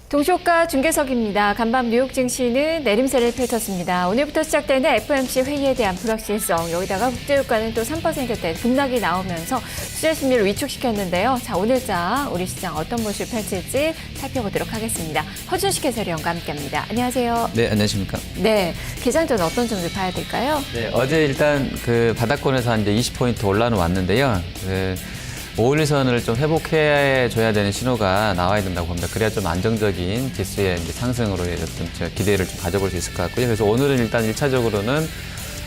동시효과 중계석입니다. 간밤 뉴욕 증시는 내림세를 펼쳤습니다. 오늘부터 시작되는 FOMC 회의에 대한 불확실성, 여기다가 국제유가는 또 3%대 급락이 나오면서 투자 심리를 위축시켰는데요. 자, 오늘자 우리 시장 어떤 모습을 펼칠지 살펴보도록 하겠습니다. 허준식 해설위원과 함께합니다. 안녕하세요. 네, 안녕하십니까. 네, 개장 전 어떤 점을 봐야 될까요? 네, 어제 일단 그 바닥권에서 한 이제 20포인트 올라는 왔는데요. 5일선을 좀 회복해줘야 되는 신호가 나와야 된다고 봅니다. 그래야 좀 안정적인 지수의 이제 상승으로의 어떤 기대를 좀 가져볼 수 있을 것 같고요. 그래서 오늘은 일단 1차적으로는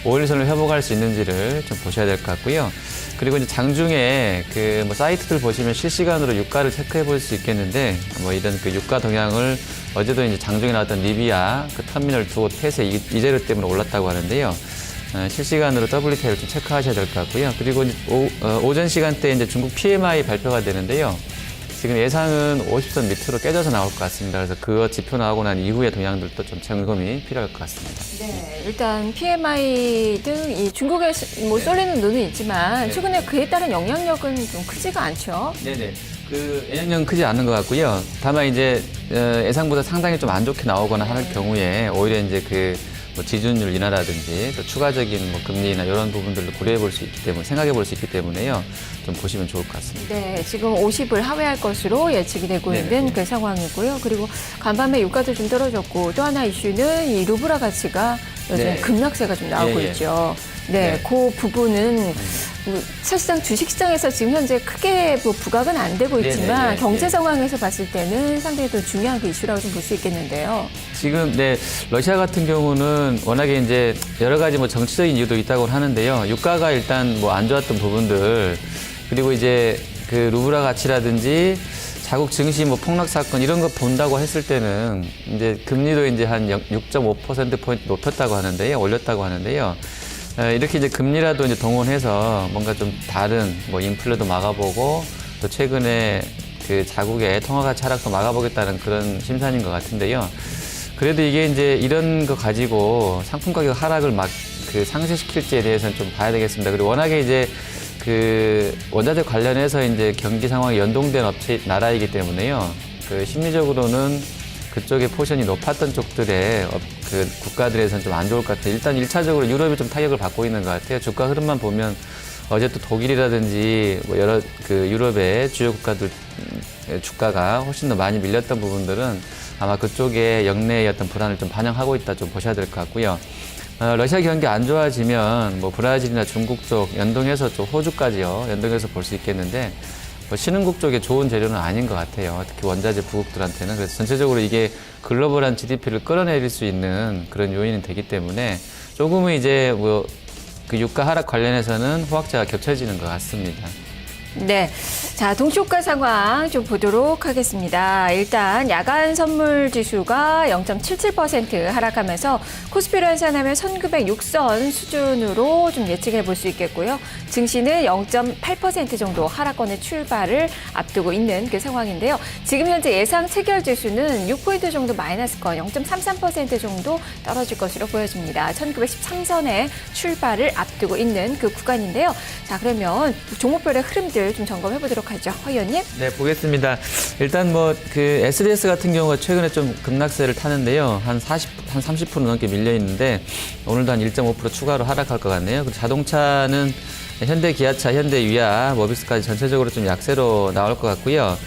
5일선을 회복할 수 있는지를 좀 보셔야 될 것 같고요. 그리고 이제 장중에 그 뭐 사이트들 보시면 실시간으로 유가를 체크해 볼 수 있겠는데, 뭐 이런 그 유가 동향을 어제도 이제 장중에 나왔던 리비아 그 터미널 2 폐쇄 이재료 때문에 올랐다고 하는데요. 실시간으로 WTI를 좀 체크하셔야 될 것 같고요. 그리고 오전 시간대에 이제 중국 PMI 발표가 되는데요. 지금 예상은 50선 밑으로 깨져서 나올 것 같습니다. 그래서 그 지표 나오고 난 이후의 동향들도 좀 점검이 필요할 것 같습니다. 네, 일단 PMI 등 이 중국에 뭐 쏠리는 눈은 있지만 최근에 그에 따른 영향력은 좀 크지가 않죠. 네네. 그 영향력은 크지 않는 것 같고요. 다만 이제 예상보다 상당히 좀 안 좋게 나오거나 할 경우에 오히려 이제 뭐 지준율 인하라든지 또 추가적인 뭐 금리나 이런 부분들도 고려해 볼 수 있기 때문에 생각해 볼 수 있기 때문에요. 좀 보시면 좋을 것 같습니다. 네, 지금 50을 하회할 것으로 예측이 되고 있는 그 상황이고요. 그리고 간밤에 유가도 좀 떨어졌고 또 하나 이슈는 이 루브라 가치가 요즘 급락세가 좀 나오고 있죠. 네, 그 부분은 사실상 주식시장에서 지금 현재 크게 뭐 부각은 안 되고 있지만 경제 상황에서 봤을 때는 상당히 더 중요한 그 이슈라고 좀 볼 수 있겠는데요. 지금 러시아 같은 경우는 워낙에 이제 여러 가지 뭐 정치적인 이유도 있다고 하는데요. 유가가 일단 뭐 안 좋았던 부분들, 그리고 이제 그 루브라 가치라든지 자국 증시 뭐 폭락 사건 이런 거 본다고 했을 때는 이제 금리도 이제 한 6.5%포인트 높였다고 하는데요. 올렸다고 하는데요. 이렇게 이제 금리라도 이제 동원해서 뭔가 좀 다른 뭐 인플레도 막아보고 또 최근에 그 자국의 통화가치 하락도 막아보겠다는 그런 심산인 것 같은데요. 그래도 이게 이제 이런 거 가지고 상품 가격 하락을 막 그 상쇄시킬지에 대해서는 좀 봐야 되겠습니다. 그리고 워낙에 이제 그 원자재 관련해서 이제 경기 상황이 연동된 나라이기 때문에요. 그 심리적으로는 그쪽의 포션이 높았던 쪽들의 그 국가들에서는 좀 안 좋을 것 같아요. 일단 1차적으로 유럽이 좀 타격을 받고 있는 것 같아요. 주가 흐름만 보면 어제 또 독일이라든지 뭐 여러 그 유럽의 주요 국가들 주가가 훨씬 더 많이 밀렸던 부분들은 아마 그쪽의 역내의 어떤 불안을 좀 반영하고 있다 좀 보셔야 될 것 같고요. 러시아 경기 안 좋아지면 뭐 브라질이나 중국 쪽 연동해서 좀 호주까지요. 연동해서 볼 수 있겠는데 뭐 신흥국 쪽에 좋은 재료는 아닌 것 같아요. 특히 원자재 부국들한테는. 그래서 전체적으로 이게 글로벌한 GDP를 끌어내릴 수 있는 그런 요인이 되기 때문에 조금은 이제 뭐 그 유가 하락 관련해서는 호황제가 겹쳐지는 것 같습니다. 네. 자, 동시효과 상황 좀 보도록 하겠습니다. 일단 야간 선물 지수가 0.77% 하락하면서 코스피를 환산하면 1906선 수준으로 좀 예측해 볼 수 있겠고요. 증시는 0.8% 정도 하락권의 출발을 앞두고 있는 그 상황인데요. 지금 현재 예상 체결 지수는 6포인트 정도 마이너스권 0.33% 정도 떨어질 것으로 보여집니다. 1913선의 출발을 앞두고 있는 그 구간인데요. 자, 그러면 종목별의 흐름들 좀 점검해 보도록 하죠. 허 의원님. 네, 보겠습니다. 일단 뭐 그 SDS 같은 경우가 최근에 좀 급락세를 타는데요. 한 30% 넘게 밀려 있는데 오늘도 한 1.5% 추가로 하락할 것 같네요. 그리고 자동차는 현대 기아차, 현대 위아, 모비스까지 전체적으로 좀 약세로 나올 것 같고요.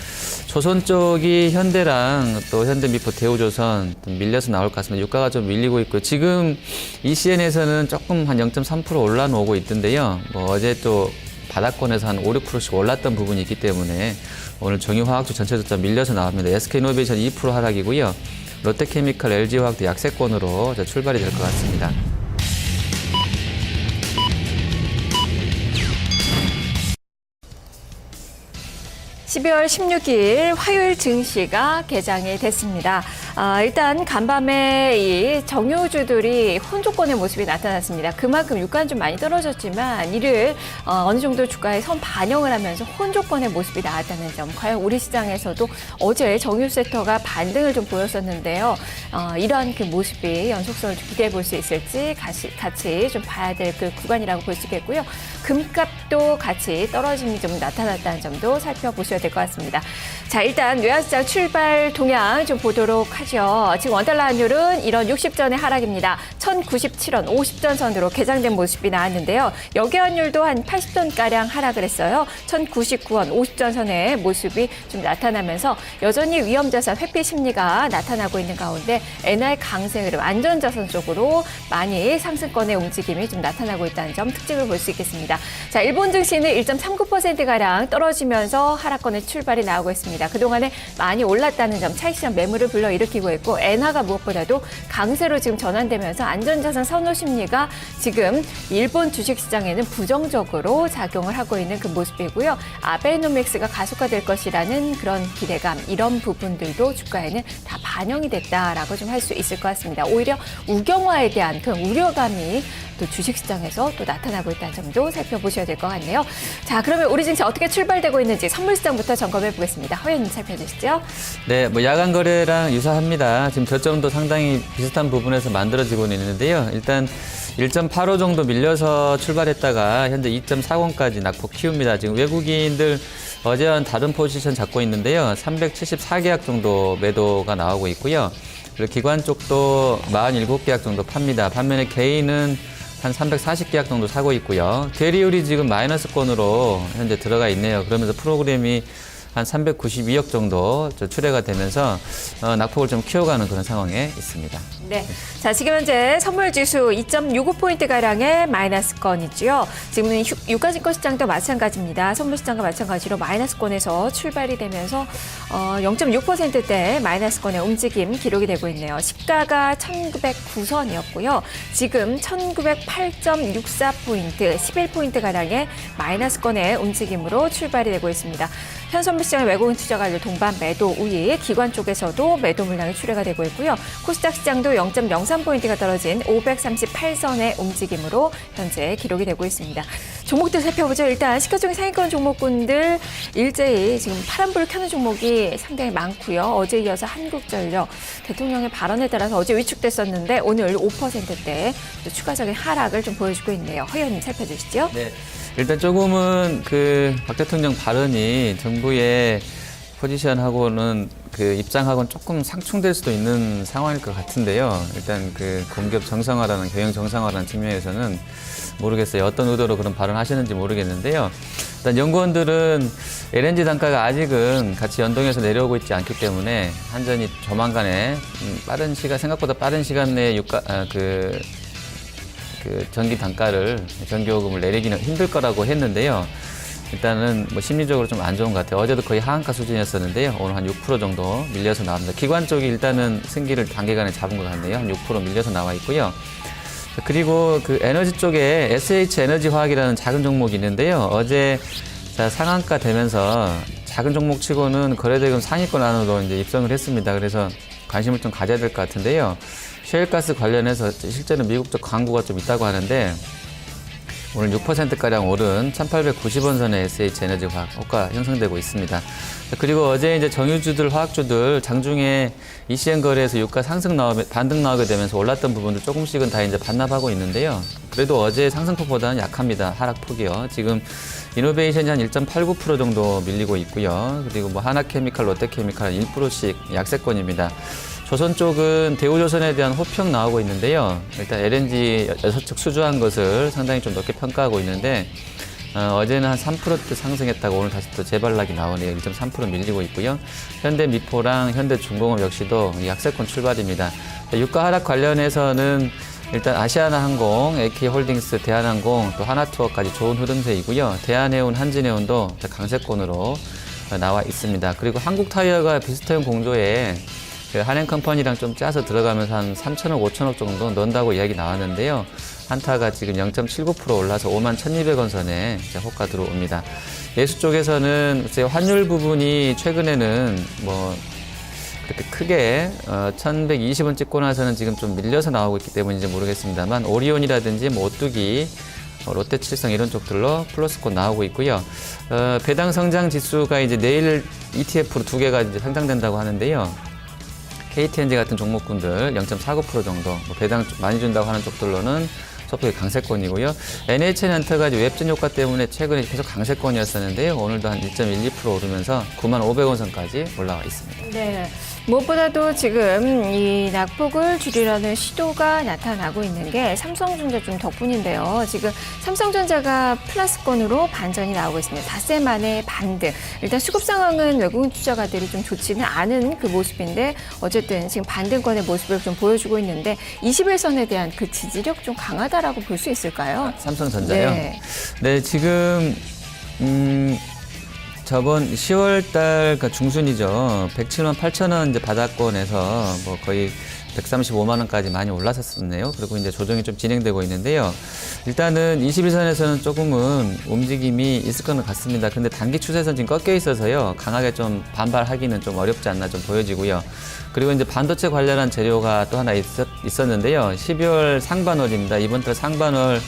조선 쪽이 현대랑 또 현대미포, 대우조선 밀려서 나올 것 같습니다. 유가가 좀 밀리고 있고요. 지금 ECN에서는 조금 한 0.3% 올라오고 있던데요. 뭐 어제 또 바닥권에서 한 5, 6%씩 올랐던 부분이 있기 때문에 오늘 정유화학주 전체도 좀 밀려서 나옵니다. SK이노베이션 2% 하락이고요. 롯데케미칼, LG화학도 약세권으로 출발이 될 것 같습니다. (12월 16일) 화요일 증시가 개장이 됐습니다. 일단 간밤에 이 정유주들이 혼조권의 모습이 나타났습니다. 그만큼 유가는 좀 많이 떨어졌지만 이를 어느 정도 주가에 선 반영을 하면서 혼조권의 모습이 나왔다는 점. 과연 우리 시장에서도 어제 정유 섹터가 반등을 좀 보였었는데요. 이러한 그 모습이 연속성을 좀 기대해 볼 수 있을지 같이 좀 봐야 될 그 구간이라고 볼 수 있겠고요. 금값도 같이 떨어짐이 좀 나타났다는 점도 살펴보셔야 될 것 같습니다. 자, 일단 외환시장 출발 동향 좀 보도록 하죠. 지금 원달러 환율은 이런 60전의 하락입니다. 1097원 50전 선으로 개장된 모습이 나왔는데요. 여기 환율도 한 80전가량 하락을 했어요. 1099원 50전 선의 모습이 좀 나타나면서 여전히 위험자산 회피 심리가 나타나고 있는 가운데 엔화의 강세 흐름 안전자산 쪽으로 많이 상승권의 움직임이 좀 나타나고 있다는 점 특징을 볼 수 있겠습니다. 자, 일본 증시는 1.39%가량 떨어지면서 하락권의 출발이 나오고 있습니다. 그동안에 많이 올랐다는 점 차익시장 매물을 불러일으키고 있고 엔화가 무엇보다도 강세로 지금 전환되면서 안전자산 선호 심리가 지금 일본 주식시장에는 부정적으로 작용을 하고 있는 그 모습이고요. 아베노믹스가 가속화될 것이라는 그런 기대감 이런 부분들도 주가에는 다 반영이 됐다라고 좀 할 수 있을 것 같습니다. 오히려 우경화에 대한 그런 우려감이 또 주식시장에서 또 나타나고 있다는 점도 살펴보셔야 될 것 같네요. 자, 그러면 우리 증시 어떻게 출발되고 있는지 선물시장부터 점검해 보겠습니다. 허연님 살펴주시죠. 네, 뭐 야간 거래랑 유사합니다. 지금 저점도 상당히 비슷한 부분에서 만들어지고 있는데요. 일단 1.85 정도 밀려서 출발했다가 현재 2.40까지 낙폭 키웁니다. 지금 외국인들 어제와는 다른 포지션 잡고 있는데요. 374계약 정도 매도가 나오고 있고요. 그리고 기관 쪽도 47계약 정도 팝니다. 반면에 개인은 한 340계약 정도 사고 있고요. 대리율이 지금 마이너스권으로 현재 들어가 있네요. 그러면서 프로그램이 한 392억 정도 출회가 되면서 낙폭을 좀 키워가는 그런 상황에 있습니다. 네. 자, 지금 현재 선물지수 2.65포인트가량의 마이너스권이고요. 지금은 유가증권 시장도 마찬가지입니다. 선물시장과 마찬가지로 마이너스권에서 출발이 되면서 0.6%대 마이너스권의 움직임 기록이 되고 있네요. 시가가 1909선이었고요. 지금 1908.64포인트, 11포인트가량의 마이너스권의 움직임으로 출발이 되고 있습니다. 현 선물시장의 외국인 투자가들 동반 매도 우위, 기관 쪽에서도 매도 물량이 출회가 되고 있고요. 코스닥 시장도 0.03포인트가 떨어진 538선의 움직임으로 현재 기록이 되고 있습니다. 종목들 살펴보죠. 일단 시가총액 상위권 종목군들 일제히 지금 파란불을 켜는 종목이 상당히 많고요. 어제 이어서 한국전력 대통령의 발언에 따라서 어제 위축됐었는데 오늘 5%대 또 추가적인 하락을 좀 보여주고 있네요. 허연님 살펴주시죠. 네. 일단 조금은 그 박 대통령 발언이 정부의 포지션하고는 그 입장하고는 조금 상충될 수도 있는 상황일 것 같은데요. 일단 그 공기업 정상화라는 경영 정상화라는 측면에서는 모르겠어요. 어떤 의도로 그런 발언하시는지 모르겠는데요. 일단 연구원들은 LNG 단가가 아직은 같이 연동해서 내려오고 있지 않기 때문에 한전이 조만간에 생각보다 빠른 시간 내에 그 전기 단가를, 전기요금을 내리기는 힘들 거라고 했는데요. 일단은 뭐 심리적으로 좀 안 좋은 것 같아요. 어제도 거의 하한가 수준이었었는데요. 오늘 한 6% 정도 밀려서 나옵니다. 기관 쪽이 일단은 승기를 단기간에 잡은 것 같네요. 한 6% 밀려서 나와 있고요. 그리고 그 에너지 쪽에 SH 에너지 화학이라는 작은 종목이 있는데요. 어제 상한가 되면서 작은 종목 치고는 거래대금 상위권 안으로 이제 입성을 했습니다. 그래서 관심을 좀 가져야 될 것 같은데요. 셰일가스 관련해서 실제는 미국적 광고가 좀 있다고 하는데 오늘 6%가량 오른 1890원 선의 SH 에너지 화학 호가 형성되고 있습니다. 그리고 어제 이제 정유주들, 화학주들 장중에 ECN 거래에서 유가 반등 나오게 되면서 올랐던 부분들 조금씩은 다 이제 반납하고 있는데요. 그래도 어제 상승폭보다는 약합니다. 하락폭이요. 지금 이노베이션이 한 1.89% 정도 밀리고 있고요. 그리고 뭐 하나케미칼, 롯데케미칼 1%씩 약세권입니다. 조선 쪽은 대우조선에 대한 호평 나오고 있는데요. 일단 LNG 6척 수주한 것을 상당히 좀 높게 평가하고 있는데 어제는 한 3%대 상승했다고 오늘 다시 또 재발락이 나오네요. 1.3% 밀리고 있고요. 현대미포랑 현대중공업 역시도 약세권 출발입니다. 유가 하락 관련해서는 일단 아시아나항공, AK홀딩스, 대한항공, 또 하나투어까지 좋은 흐름세이고요. 대한해운, 한진해운도 강세권으로 나와 있습니다. 그리고 한국타이어가 비슷한 공조에 한행컴퍼니랑 좀 짜서 들어가면서 한 3천억, 5천억 정도 넣는다고 이야기 나왔는데요. 한타가 지금 0.79% 올라서 51,200원 선에 호가 들어옵니다. 예수 쪽에서는 환율 부분이 최근에는 뭐 그렇게 크게 1120원 찍고 나서는 지금 좀 밀려서 나오고 있기 때문인지 모르겠습니다만 오리온이라든지 뭐 오뚜기, 롯데칠성 이런 쪽들로 플러스권 나오고 있고요. 배당 성장 지수가 이제 내일 ETF로 두 개가 이제 상장된다고 하는데요. KTNG 같은 종목군들 0.49% 정도, 뭐 배당 많이 준다고 하는 쪽들로는 소폭의 강세권이고요. NHN한테가 웹진 효과 때문에 최근에 계속 강세권이었었는데요. 오늘도 한 1.12% 오르면서 95,000원 선까지 올라와 있습니다. 네. 무엇보다도 지금 이 낙폭을 줄이려는 시도가 나타나고 있는 게 삼성전자 좀 덕분인데요. 지금 삼성전자가 플러스권으로 반전이 나오고 있습니다. 닷새 만에 반등. 일단 수급 상황은 외국인 투자가들이 좀 좋지는 않은 그 모습인데 어쨌든 지금 반등권의 모습을 좀 보여주고 있는데 21선에 대한 그 지지력 좀 강하다라고 볼 수 있을까요? 삼성전자요? 네. 네, 지금 저번 10월 달 중순이죠. 107만 8천 원 이제 바닥권에서 뭐 거의 135만 원까지 많이 올라섰었네요. 그리고 이제 조정이 좀 진행되고 있는데요. 일단은 21선에서는 조금은 움직임이 있을 거는 같습니다. 근데 단기 추세선 지금 꺾여 있어서요. 강하게 좀 반발하기는 좀 어렵지 않나 좀 보여지고요. 그리고 이제 반도체 관련한 재료가 또 하나 있었는데요. 12월 상반월입니다. 이번 달 상반월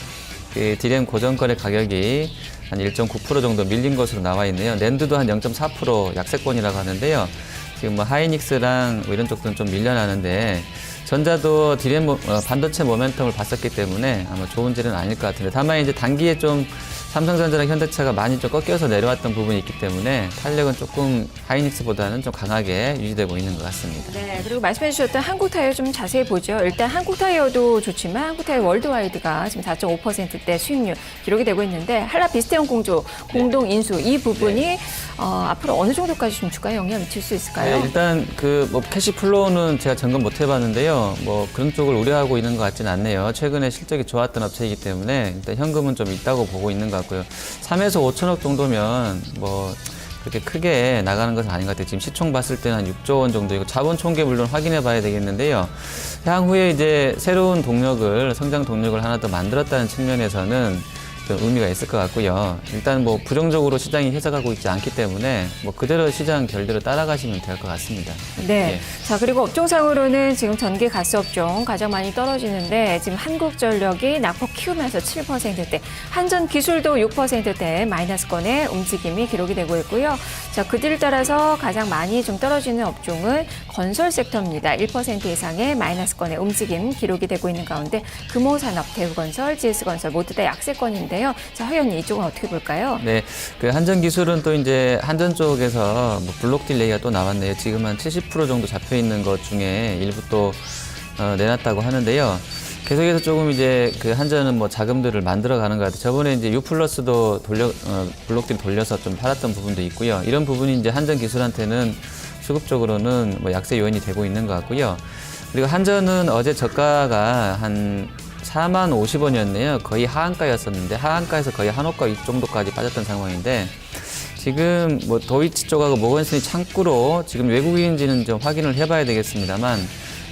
그 디램 고정거래 가격이 한 1.9% 정도 밀린 것으로 나와 있네요. 낸드도 한 0.4% 약세권이라고 하는데요. 지금 뭐 하이닉스랑 뭐 이런 쪽들은 좀 밀려나는데 전자도 디램 반도체 모멘텀을 봤었기 때문에 아마 좋은 질은 아닐 것 같은데 다만 이제 단기에 좀 삼성전자랑 현대차가 많이 좀 꺾여서 내려왔던 부분이 있기 때문에 탄력은 조금 하이닉스보다는 좀 강하게 유지되고 있는 것 같습니다. 네, 그리고 말씀해 주셨던 한국타이어 좀 자세히 보죠. 일단 한국타이어도 좋지만 한국타이어 월드와이드가 지금 4.5%대 수익률 기록이 되고 있는데 한라 비스테온 공조 공동 인수 이 부분이 앞으로 어느 정도까지 좀 주가에 영향을 미칠 수 있을까요? 네, 일단 그 뭐 캐시 플로우는 제가 점검 못 해봤는데요. 뭐 그런 쪽을 우려하고 있는 것 같지는 않네요. 최근에 실적이 좋았던 업체이기 때문에 일단 현금은 좀 있다고 보고 있는 것 같고요. 3에서 5천억 정도면 뭐 그렇게 크게 나가는 것은 아닌 것 같아요. 지금 시총 봤을 때는 한 6조 원 정도이고 자본 총계 물론 확인해 봐야 되겠는데요. 향후에 이제 새로운 동력을 성장 동력을 하나 더 만들었다는 측면에서는 좀 의미가 있을 것 같고요. 일단 뭐 부정적으로 시장이 해석하고 있지 않기 때문에 뭐 그대로 시장 결대로 따라가시면 될 것 같습니다. 네. 예. 자, 그리고 업종상으로는 지금 전기 가스 업종 가장 많이 떨어지는데 지금 한국전력이 낙폭 키우면서 7%대, 한전기술도 6%대 마이너스권의 움직임이 기록이 되고 있고요. 자, 그들 따라서 가장 많이 좀 떨어지는 업종은 건설 섹터입니다. 1% 이상의 마이너스권의 움직임 기록이 되고 있는 가운데 금호산업, 대우건설, GS건설 모두 다 약세권인데요. 자, 허연이 이쪽은 어떻게 볼까요? 네, 그 한전기술은 또 이제 한전 쪽에서 뭐 블록 딜레이가 또 나왔네요. 지금 한 70% 정도 잡혀 있는 것 중에 일부 또 내놨다고 하는데요. 계속해서 조금 이제 그 한전은 뭐 자금들을 만들어 가는 것 같아요. 저번에 이제 U+도 블록딜 돌려서 좀 팔았던 부분도 있고요. 이런 부분이 이제 한전기술한테는 수급적으로는 뭐 약세 요인이 되고 있는 것 같고요. 그리고 한전은 어제 저가가 한 4만 50원이었네요. 거의 하한가였었는데 하한가에서 거의 한호가 이 정도까지 빠졌던 상황인데 지금 뭐 도이치 쪽하고 모건스니 창구로 지금 외국인인지는 좀 확인을 해봐야 되겠습니다만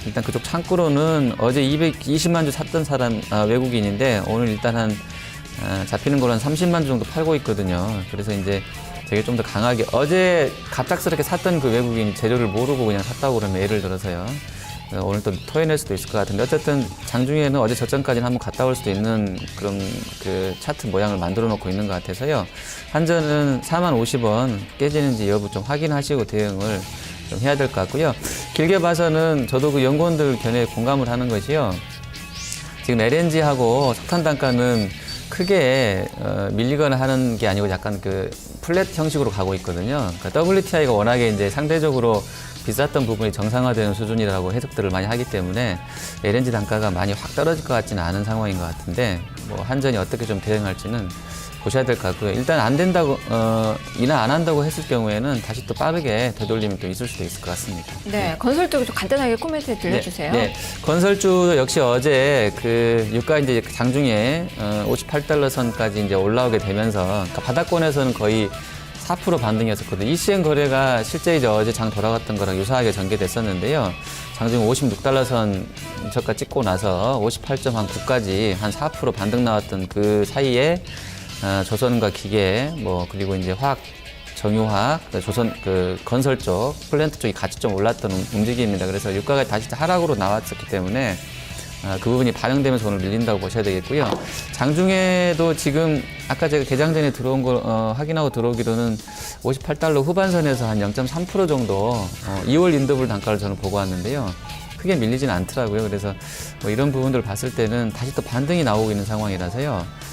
일단 그쪽 창구로는 어제 220만 주 샀던 사람 외국인인데 오늘 일단 한 잡히는 걸로 한 30만 주 정도 팔고 있거든요. 그래서 이제 되게 좀 더 강하게 어제 갑작스럽게 샀던 그 외국인이 재료를 모르고 그냥 샀다고 그러면 예를 들어서요. 오늘 또 토해낼 수도 있을 것 같은데 어쨌든 장중에는 어제 저점까지는 한번 갔다 올 수도 있는 그런 그 차트 모양을 만들어 놓고 있는 것 같아서요. 한전은 4만 50원 깨지는지 여부 좀 확인하시고 대응을 좀 해야 될 것 같고요. 길게 봐서는 저도 그 연구원들 견해에 공감을 하는 것이요. 지금 LNG하고 석탄 단가는 크게 밀리거나 하는 게 아니고 약간 그 플랫 형식으로 가고 있거든요. 그러니까 WTI가 워낙에 이제 상대적으로 비쌌던 부분이 정상화되는 수준이라고 해석들을 많이 하기 때문에 LNG 단가가 많이 확 떨어질 것 같지는 않은 상황인 것 같은데 뭐 한전이 어떻게 좀 대응할지는 보셔야 될 것 같고요. 일단 안 된다고 인하 안 한다고 했을 경우에는 다시 또 빠르게 되돌림이 또 있을 수도 있을 것 같습니다. 네, 건설 쪽에 좀 간단하게 코멘트 들려주세요. 네, 건설주 역시 어제 그 유가 이제 장중에 58달러 선까지 이제 올라오게 되면서 그러니까 바닥권에서는 거의 4% 반등이었었거든요. ECN 거래가 실제 이제 어제 장 돌아갔던 거랑 유사하게 전개됐었는데요. 장중 56달러 선 저가 찍고 나서 58.9까지 한 4% 반등 나왔던 그 사이에 조선과 기계, 뭐 그리고 이제 화학 정유화학, 조선 건설 쪽, 플랜트 쪽이 같이 좀 올랐던 움직임입니다. 그래서 유가가 다시 하락으로 나왔었기 때문에 그 부분이 반영되면서 오늘 밀린다고 보셔야 되겠고요. 장중에도 지금 아까 제가 개장 전에 들어온 걸 확인하고 들어오기로는 58달러 후반선에서 한 0.3% 정도 2월 인더블 단가를 저는 보고 왔는데요. 크게 밀리지는 않더라고요. 그래서 뭐 이런 부분들을 봤을 때는 다시 또 반등이 나오고 있는 상황이라서요.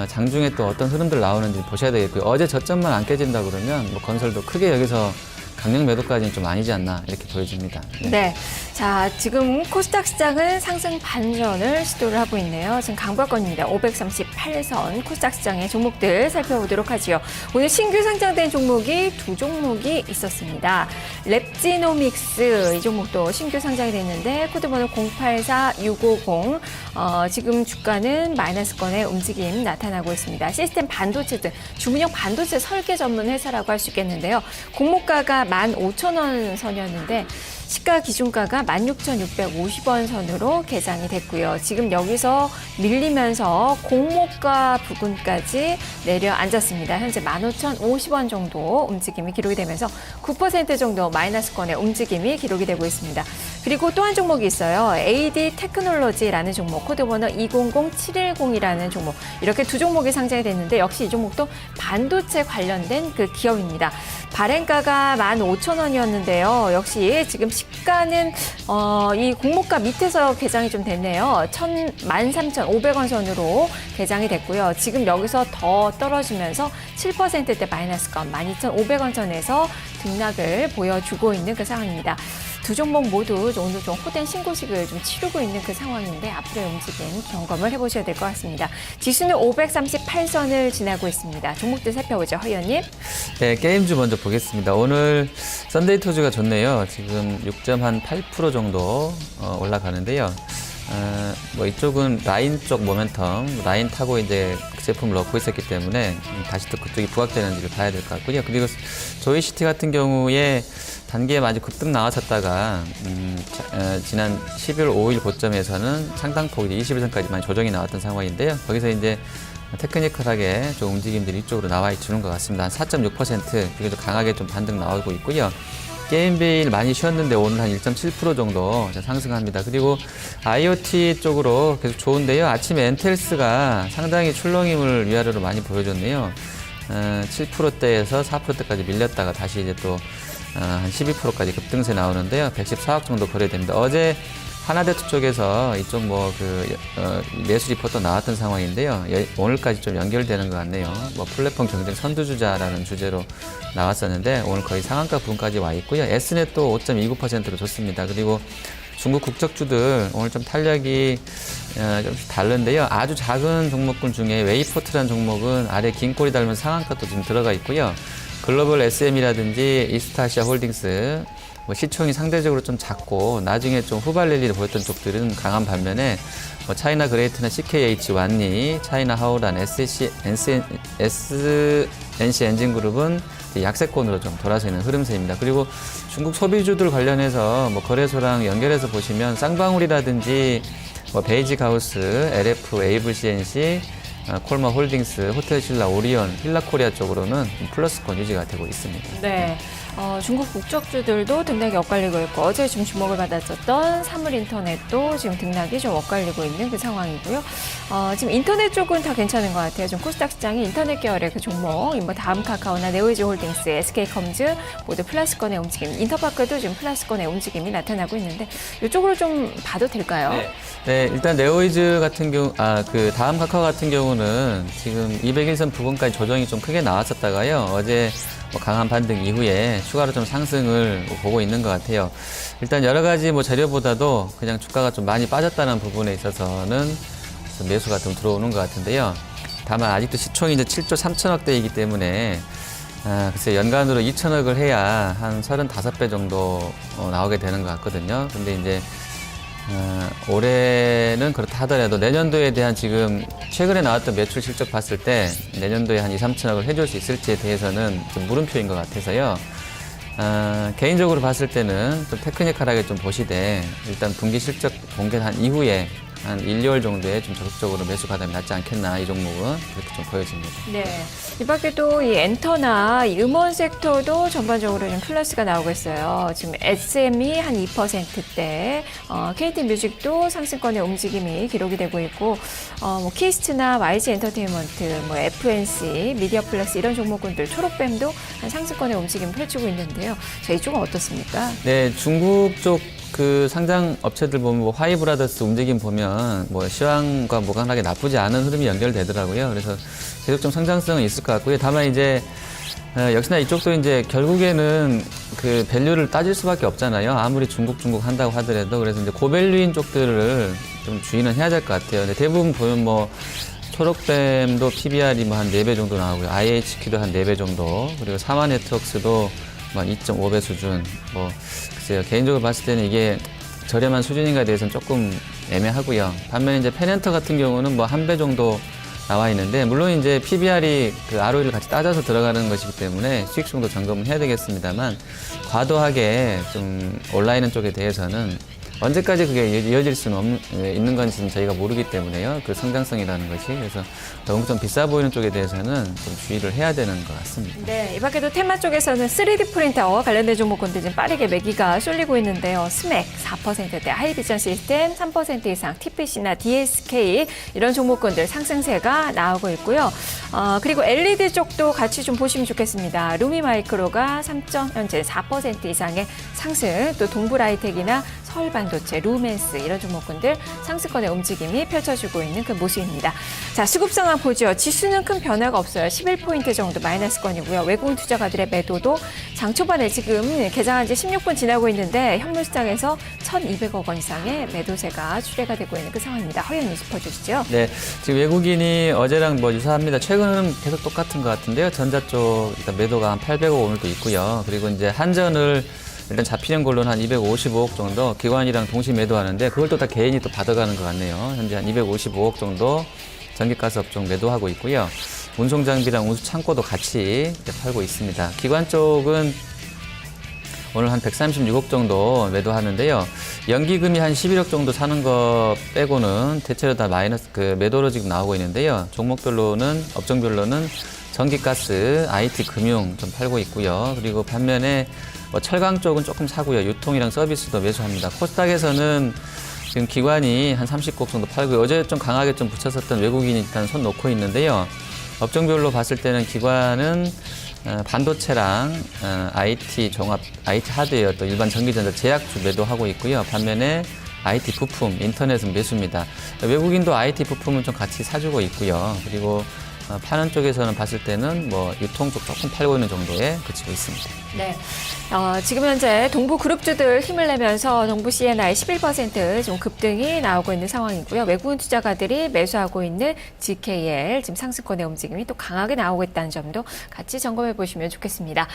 장중에 또 어떤 흐름들 나오는지 보셔야 되겠고요. 어제 저점만 안 깨진다 그러면 뭐 건설도 크게 여기서 강력 매도까지는 좀 아니지 않나 이렇게 보여집니다. 네. 자, 지금 코스닥 시장은 상승 반전을 시도를 하고 있네요. 지금 강박권입니다. 538선 코스닥 시장의 종목들 살펴보도록 하지요. 오늘 신규 상장된 종목이 두 종목이 있었습니다. 랩지노믹스 이 종목도 신규 상장이 됐는데 코드번호 084650 지금 주가는 마이너스권의 움직임 나타나고 있습니다. 시스템 반도체 등 주문형 반도체 설계 전문 회사라고 할 수 있겠는데요. 공모가가 15,000원 선이었는데 시가 기준가가 16,650원 선으로 개장이 됐고요. 지금 여기서 밀리면서 공모가 부근까지 내려앉았습니다. 현재 15,050원 정도 움직임이 기록이 되면서 9% 정도 마이너스권의 움직임이 기록이 되고 있습니다. 그리고 또 한 종목이 있어요. AD 테크놀로지라는 종목, 코드번호 200710이라는 종목. 이렇게 두 종목이 상장이 됐는데 역시 이 종목도 반도체 관련된 그 기업입니다. 발행가가 15,000원이었는데요. 역시 지금 시가는 이 공모가 밑에서 개장이 좀 됐네요. 13,500원 선으로 개장이 됐고요. 지금 여기서 더 떨어지면서 7%대 마이너스권 12,500원 선에서 등락을 보여주고 있는 그 상황입니다. 두 종목 모두 오늘 좀 호된 신고식을 좀 치르고 있는 그 상황인데 앞으로의 움직임 점검을 해보셔야 될 것 같습니다. 지수는 538선을 지나고 있습니다. 종목들 살펴보죠. 허연님. 네, 게임주 먼저 보겠습니다. 오늘 썬데이 토즈가 좋네요. 지금 6.8% 정도 올라가는데요. 뭐 이쪽은 라인 쪽 모멘텀, 라인 타고 이제 그 제품을 넣고 있었기 때문에 다시 또 그쪽이 부각되는지를 봐야 될 것 같고요. 그리고 조이시티 같은 경우에 단기에 많이 급등 나왔었다가 지난 12월 5일 고점에서는 상당폭 21선까지 많이 조정이 나왔던 상황인데요. 거기서 이제 테크니컬하게 좀 움직임들이 이쪽으로 나와 있는 것 같습니다. 한 4.6% 그래도 강하게 좀 반등 나오고 있고요. 게임베일 많이 쉬었는데 오늘 한 1.7% 정도 상승합니다. 그리고 IoT 쪽으로 계속 좋은데요. 아침에 엔텔스가 상당히 출렁임을 위아래로 많이 보여줬네요. 7%대에서 4%대까지 밀렸다가 다시 이제 또 한 12%까지 급등세 나오는데요. 114억 정도 거래됩니다. 어제 하나대투 쪽에서 이쪽 매수 리포트 나왔던 상황인데요. 오늘까지 좀 연결되는 것 같네요. 플랫폼 경쟁 선두주자라는 주제로 나왔었는데 오늘 거의 상한가 부분까지 와 있고요. S넷도 5.29%로 좋습니다. 그리고 중국 국적주들 오늘 좀 탄력이 좀 다른데요. 아주 작은 종목군 중에 웨이포트라는 종목은 아래 긴 꼬리 닮은 상한가도 지금 들어가 있고요. 글로벌 SM이라든지 이스타시아 홀딩스 시총이 상대적으로 좀 작고 나중에 좀 후발 랠리를 보였던 쪽들은 강한 반면에 차이나 그레이트나 CKH 완리, 차이나 하오란, NC 엔진그룹은 약세권으로 좀 돌아서 있는 흐름세입니다. 그리고 중국 소비주들 관련해서 거래소랑 연결해서 보시면 쌍방울이라든지 베이직하우스, LF, AVCNC, 콜마 홀딩스, 호텔신라, 오리온, 힐라코리아 쪽으로는 플러스권 유지가 되고 있습니다. 네. 중국 국적주들도 등락이 엇갈리고 있고 어제 좀 주목을 받았었던 사물인터넷도 지금 등락이 좀 엇갈리고 있는 그 상황이고요. 지금 인터넷 쪽은 다 괜찮은 것 같아요. 지금 코스닥 시장이 인터넷 계열의 그 종목, 다음카카오나 네오이즈 홀딩스, SK컴즈 모두 플러스권의 움직임, 인터파크도 지금 플러스권의 움직임이 나타나고 있는데 이쪽으로 좀 봐도 될까요? 네, 일단 네오이즈 같은 경우, 다음 카카오 같은 경우는 지금 201선 부근까지 조정이 좀 크게 나왔었다가요. 어제 강한 반등 이후에 추가로 좀 상승을 보고 있는 것 같아요. 일단 여러 가지 재료보다도 그냥 주가가 좀 많이 빠졌다는 부분에 있어서는 매수가 좀 들어오는 것 같은데요. 다만 아직도 시총이 이제 7조 3천억대이기 때문에 글쎄 연간으로 2천억을 해야 한 35배 정도 나오게 되는 것 같거든요. 근데 이제 올해는 그렇다 하더라도 내년도에 대한 지금 최근에 나왔던 매출 실적 봤을 때 내년도에 한 2, 3천억을 해줄 수 있을지에 대해서는 좀 물음표인 것 같아서요. 개인적으로 봤을 때는 좀 테크니컬하게 좀 보시되 일단 분기 실적 공개한 이후에 한 1, 2월 정도에 좀 적극적으로 매수 가담이 낫지 않겠나, 이 종목은 그렇게 좀 보여집니다. 네. 이 밖에도 이 엔터나 이 음원 섹터도 전반적으로 좀 플러스가 나오고 있어요. 지금 SM이 한 2%대, KT 뮤직도 상승권의 움직임이 기록이 되고 있고, 뭐 키스트나 YG 엔터테인먼트, 뭐 FNC, 미디어 플렉스 이런 종목군들, 초록뱀도 한 상승권의 움직임을 펼치고 있는데요. 자, 이쪽은 어떻습니까? 네, 중국 쪽 그 상장 업체들 보면 뭐 화이브라더스 움직임 보면 뭐 시황과 무관하게 나쁘지 않은 흐름이 연결되더라고요. 그래서 계속 좀 성장성은 있을 것 같고요. 다만 이제 역시나 이쪽도 이제 결국에는 그 밸류를 따질 수밖에 없잖아요. 아무리 중국 한다고 하더라도. 그래서 이제 고밸류인 쪽들을 좀 주의는 해야 될 것 같아요. 근데 대부분 보면 뭐 초록뱀도 PBR이 뭐 한 4배 정도 나오고요. IHQ도 한 4배 정도. 그리고 사마 네트워크스도 뭐 2.5배 수준. 뭐 글쎄요. 개인적으로 봤을 때는 이게 저렴한 수준인가에 대해서는 조금 애매하고요. 반면에 이제 페넨터 같은 경우는 뭐 1배 정도 나와 있는데, 물론 이제 PBR이 그 ROE를 같이 따져서 들어가는 것이기 때문에 수익성도 점검을 해야 되겠습니다만, 과도하게 좀 올라있는 쪽에 대해서는 언제까지 그게 이어질 수는 있는 건지는 저희가 모르기 때문에요. 그 성장성이라는 것이. 그래서 너무 좀 비싸 보이는 쪽에 대해서는 좀 주의를 해야 되는 것 같습니다. 네, 이 밖에도 테마 쪽에서는 3D 프린터 관련된 종목군들 지금 빠르게 매기가 쏠리고 있는데요. 스맥 4%대, 하이비전 시스템 3% 이상, TPC나 DSK 이런 종목군들 상승세가 나오고 있고요. 그리고 LED 쪽도 같이 좀 보시면 좋겠습니다. 루미마이크로가 현재 4% 이상의 상승, 또 동부라이텍이나 서울반도체, 루멘스 이런 종목군들 상승권의 움직임이 펼쳐지고 있는 그 모습입니다. 자, 수급 상황 보죠. 지수는 큰 변화가 없어요. 11포인트 정도 마이너스권이고요. 외국인 투자가들의 매도도 장 초반에 지금 개장한 지 16분 지나고 있는데 현물시장에서 1,200억 원 이상의 매도세가 출회가 되고 있는 그 상황입니다. 허연 짚어주시죠. 네, 지금 외국인이 어제랑 뭐 유사합니다. 최근은 계속 똑같은 것 같은데요. 전자 쪽 일단 매도가 한 800억 오늘도 있고요. 그리고 이제 한전을 일단 잡히는 걸로는 한 255억 정도 기관이랑 동시 매도하는데, 그걸 또 다 개인이 또 받아가는 것 같네요. 현재 한 255억 정도 전기가스 업종 매도하고 있고요. 운송장비랑 운수창고도 같이 팔고 있습니다. 기관 쪽은 오늘 한 136억 정도 매도하는데요. 연기금이 한 11억 정도 사는 거 빼고는 대체로 다 마이너스 그 매도로 지금 나오고 있는데요. 종목별로는, 업종별로는 전기가스, IT, 금융 좀 팔고 있고요. 그리고 반면에 뭐 철강 쪽은 조금 사고요. 유통이랑 서비스도 매수합니다. 코스닥에서는 지금 기관이 한 30곡 정도 팔고요. 어제 좀 강하게 좀 붙였었던 외국인이 일단 손 놓고 있는데요. 업종별로 봤을 때는 기관은 반도체랑 IT 종합, IT 하드웨어, 또 일반 전기전자 제약주 매도하고 있고요. 반면에 IT 부품, 인터넷은 매수입니다. 외국인도 IT 부품은 좀 같이 사주고 있고요. 그리고 파는 쪽에서는 봤을 때는 뭐 유통 쪽 조금 팔고 있는 정도에 그치고 있습니다. 네. 지금 현재 동부 그룹주들 힘을 내면서 동부 C&I 11% 좀 급등이 나오고 있는 상황이고요. 외국인 투자가들이 매수하고 있는 GKL 지금 상승권의 움직임이 또 강하게 나오고 있다는 점도 같이 점검해 보시면 좋겠습니다.